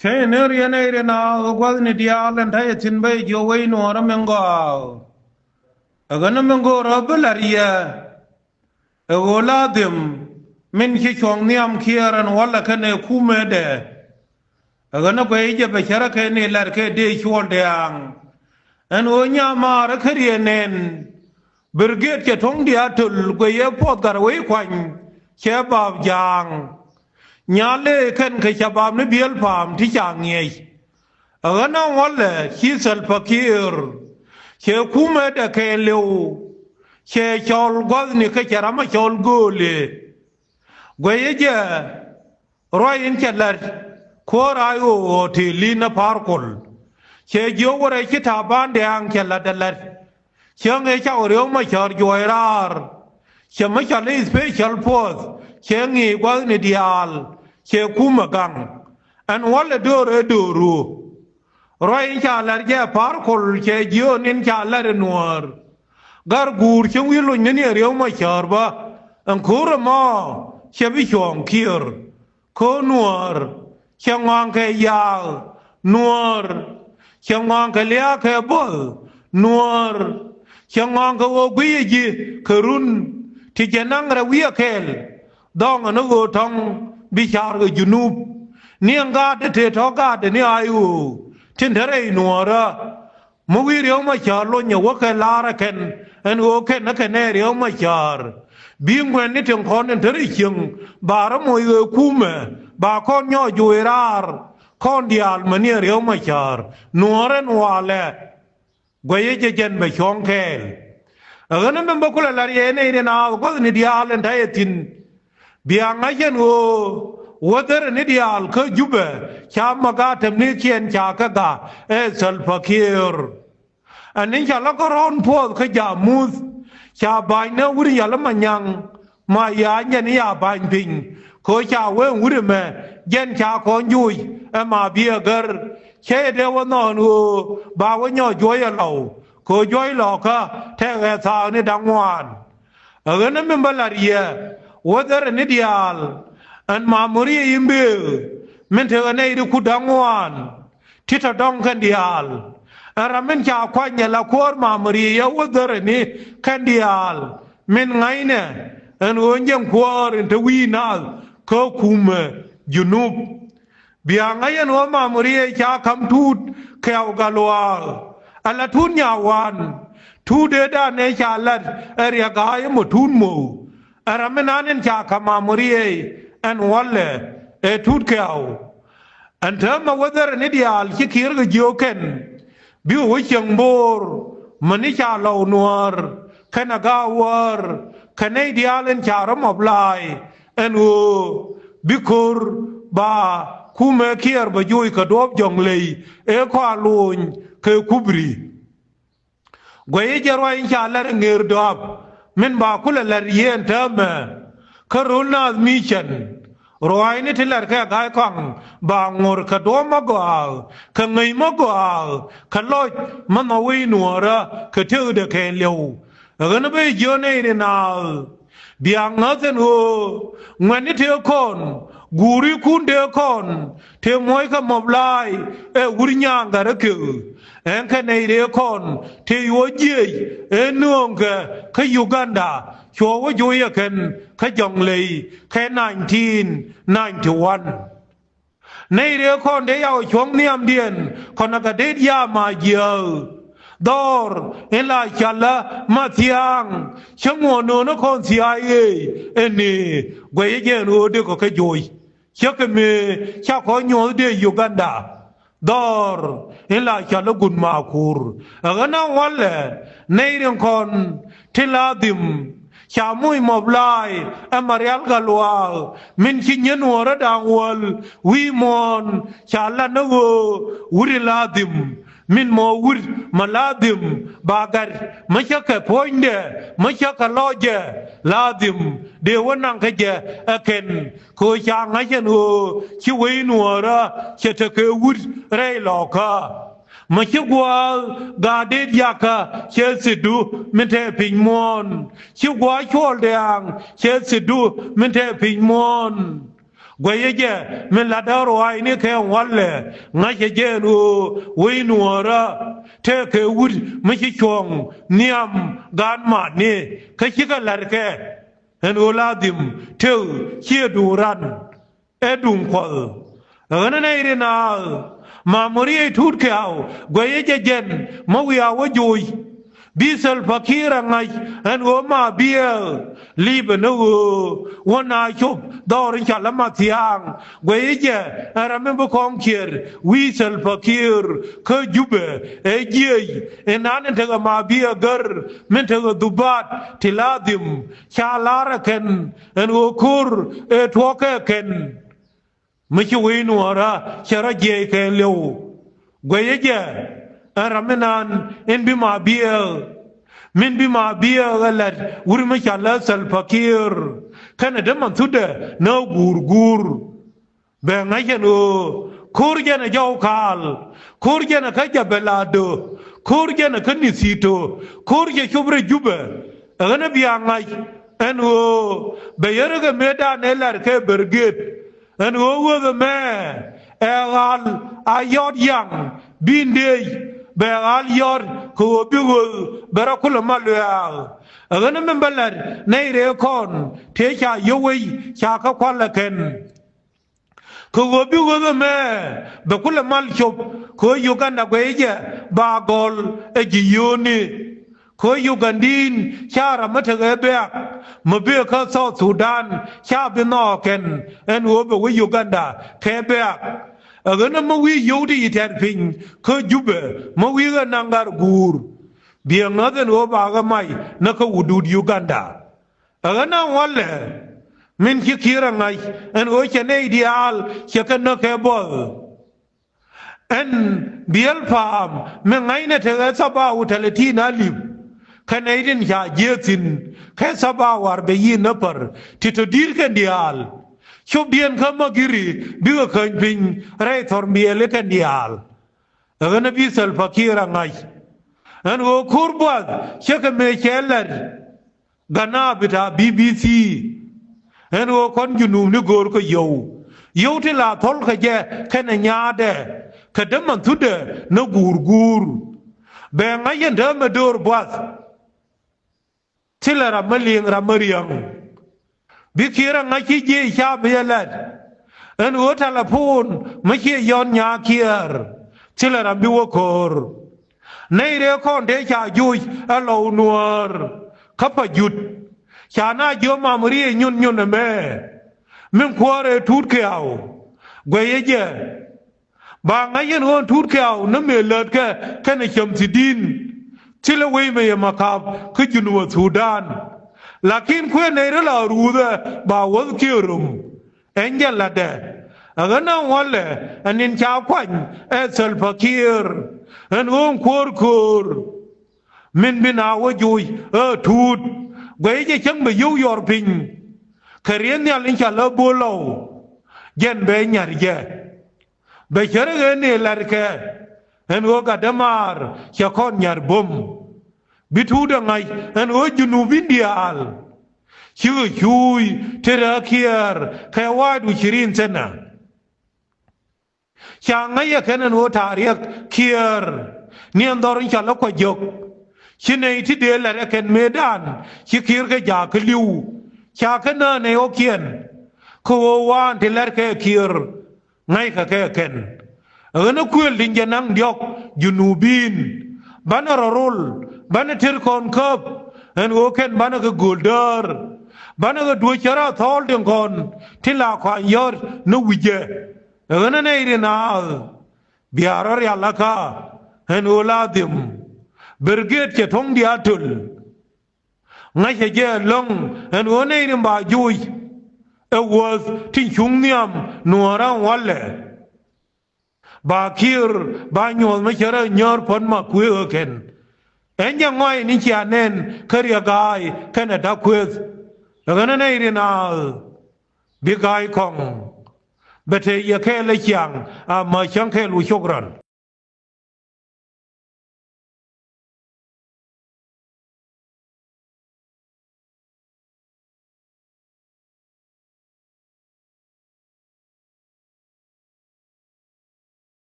Che ne riene rena quasi ne dialen dai tin bai jo wei no ra mengo agana mengo ra belaria e wola dem min ki chong niam kieran wala kane kume de agana bai je be chara ke ne lar ke de chol de ang en o nya ma ra krienen berget ke thong dia tul go ye pot gar wei kwan che bab jang nyale ken ke chabam ne biel pam ti chang ngei agana wale chi sal fakir che kume de ke lew che chol god ni ke charama chol gole goyeje roy in chelar ko rayo ti lina parkol che jo wore chi taban de ang chelar dalar che nge cha ore ma char joirar che ma chale special force che ngi god ni dial che kuma gang an wale dore doru Roy cha lar je par kol che jio nin cha lar nuor gar gur che wi lo ni rew ma char ba an kur ma che bi chong kier ko nuor che ngang ke ya nuor che ngang ke lia ke bol nuor che ngang ke wo gwi ji kerun ti je nang ra wi kel dong no go tong bi char ge junub ni anga te to ga de ni ayu tin dare nuora mu wi rew ma char lo nya wa ka lara ken en o ken na ken rew ma char bi ngwen ni tin kon en dare ching bara mo ye kume ba kon nyo ju rar kon dial mani rew ma char nuora nuale goye je jen be chong kel agana memba kula lar ye ne na ko ni dial en dayetin bianga yen o wadar ni dial ka jube cha maga temni chien cha ka ga e sal fakir anin cha la koron po ka ja mus cha bai na wuri ya la manyang ma ya nya ni ya bai ping ko cha we wuri me gen cha ko nyui e ma bia gar che de wa no nu ba wa nyo joy lo ko joy lo ka te ga sa ni dang wan a na member la ria wadar ni dial an mamuri imbe men te ne ru kudangwan tita dong kan dial aramen cha kwanya la kor mamuri ya wudare ni kan dial men ngaine an wonjem kor te wina ko kume junub bianga yan wa mamuri cha kam tut kyaw galwa ala tun yawan tu de da ne cha lat area ga mo tun mo aramen anen cha kamamuri an walle e tut ke au an tama wadar ni dial ki kir ga joken bi wo chang bor mani cha law nuar kana ga war kana dial en cha ram oblai en wo bi kur ba kume kier ba joy ka dob jong lei e ko alun ke kubri goye jarwa in cha lar ngir dob min ba kula lar yen tama karuna mission roai ni tilar ka gai kwang ba ngor ka do ma go ka ngai ma go ka lo ma no wi nuora ka tu de ke lew ga na be jo nei de na biang na zen ho ngwan ni te kon guri kun de kon te moy ka moblai e guri nyang ga ke en ka nei de kon te yo ji e nuong ka Uganda cho wo yo ya ken ka jong lei ka 1991nei de kon de yao chong niam dien kon ka de ya ma ye dor ela chala ma thiang chmo no no kon sia ye eni gwe ye no de ko ka joy chak me cha ko nyo de Uganda dor ela chala gun ma kur agana wale nei ren kon tiladim cha muy moblai amarial galwa min kinyen wora dangwal wi mon cha la no wuri ladim min mo wur maladim bagar machaka poinde machaka loje ladim de wonan kaje aken ko cha ngajen o chi wi nuora chete ke wur rei loka machigwa gade yaka chesidu mente pinmon chigwa chol deang chesidu mente pinmon gwayeje min ladaro ai ne ke walle ngaje je no weinora te ke wud mishi chong niam gan ma ne ka kika larke en oladim te chi duran edung khol ngana ne rina mamuri thut ke au gwayeje jen mawiya wajoy bisal fakira ngai en ma biya libenu wana chop dorin chalama tiang gweje aramen bu konkir wisal fakir ke jube eje enan te ma biya gar men te dubat tiladim chalara ken en kur e toke ken michi winu ara chara je ke lew gweje aramenan en bi ma biya min bi ma biya galat wuri ma chala sal fakir kana da man tuda na gurgur be ngajen o kurjana jaw kal kurjana ka jabelado kurjana ka nisito kurje chubre jube ana biya ngai en o be yerga medan elar ke berget en o wo me egal ayod yang bindey begal yor ko bigol barakul malwa agana membalar nayre kon te cha yowi cha ka kwala ken ko bigol me bakul mal chop ko Uganda gweje bagol ejiyoni ko Ugandin chara mataga be mabe ka South Sudan cha binoken en wo be Uganda kebe agana mawi yodi iterpin ko jube mawi ga nangar gur biang naden wo baga mai naka udud Uganda agana wale min kira ngai en o chene ideal chekana ke bol en biel fam men ngai ne te saba utaliti na lib kanaidin ya jetin ke saba war be yin par tito dir ke dial chop dien kama giri biwa kanpin rai thormiele kan dial agana bi sal fakira ngai an wo kurbad cheka me cheller gana bita BBC an wo kon junum ni gor ko yow te la thol ka je kana nyaade ka daman tude na gurgur be ngai nda ma dor bas tilara maling ramariang bikira ngaki je sha belat en o telefon machi yon nya kier tilara biwo kor nei re kon de cha juj alo nuor kapa jut chana jo mamri nyun me min kware tut ke au gweje ba ngayen hon tut ke au na me lat ke kana shamsidin tila we me makab kujunu Sudan lakin kwe nere la ruda ba wad kirum engel la de agana wale anin cha kwan esel fakir en kur min bina wajuy tut gweje chang be yu yor pin karien ya lin cha la bolo gen be nyar je be chere ne larke en wo gadamar cha kon nyar bom bituda ngai en o junubin dial chuy terakier kawadu 20 sana changaya kanan o tariak kier nian dorin chala ko jok chinei ti de la ken medan chikir ke ja kliu cha kana ne o kien ko wan ti lar ke kier ngai ka ke ken ana kuel din janang diok junubin banarol bana tir kon kop en o ken bana ke goldar bana ke du chara thol den kon tila kwa yor no wije ngana ne ri na biarar ya laka en oladim berget ke thong dia tul ngai je long en o ne ri ba juj e was tin chung niam nuara wale ba kir ba nyol ma chara nyor pon ma kwe ken en yang ngoi ni chia nen kariya gai Canada quiz ngana nei rina bi gai kong bete ya ke le chiang a ma chang ke lu chokran